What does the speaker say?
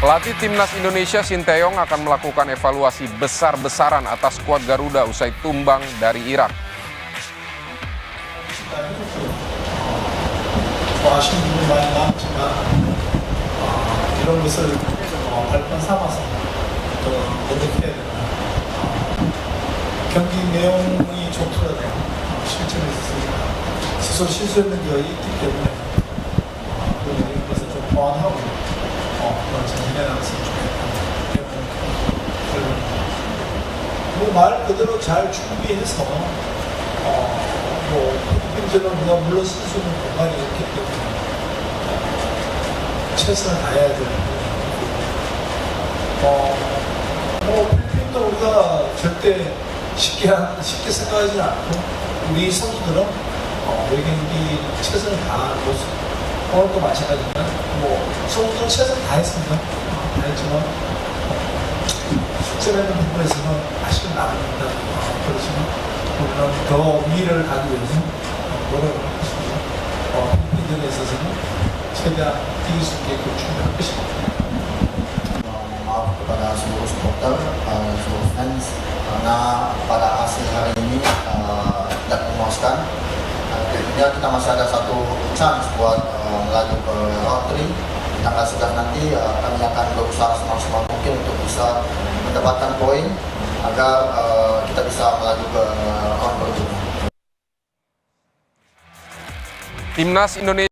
Pelatih Timnas Indonesia Sinteyong akan melakukan evaluasi besar-besaran atas skuad Garuda usai tumbang dari Irak. 아쉬운 부분이 많이 남았지만 이런 것을 발판 삼아서 또 노력해야 된다. 경기 내용이 좋더라도 실점에 있었으니까 스스로 실수했는 게 있기 때문에 이런 것을 좀 보완하고 전진해 나갔으면 좋겠다. 말 그대로 잘 준비해서 필리핀전은 우리가 물러설 수 있는 공간이 있기 때문에 최선을 다해야 되는 필리핀도 우리가 절대 쉽게 생각하지 않고 우리 선수들은 우리 경기 최선을 다한 모습 오늘도 마찬가지지만 선수들은 최선을 다했습니다. 다했지만 실전하는 부분에서는 아쉬운 남입니다. 그렇지만 우리는 더 위를 가기 위해서 노력을 하겠습니다. 필리핀전에 있어서는 최대한 이길 수 있게끔 준비할 것입니다. Maaf kepada seluruh supporter, seluruh fans, karena pada hasil hari ini tidak memuaskan. Tentunya kita masih ada satu chance buat melaju ke round 3. Di tanggal 11 nanti kami akan berusaha semaksimal mungkin untuk bisa mendapatkan poin agar kita bisa melaju ke round berikutnya. Timnas Indonesia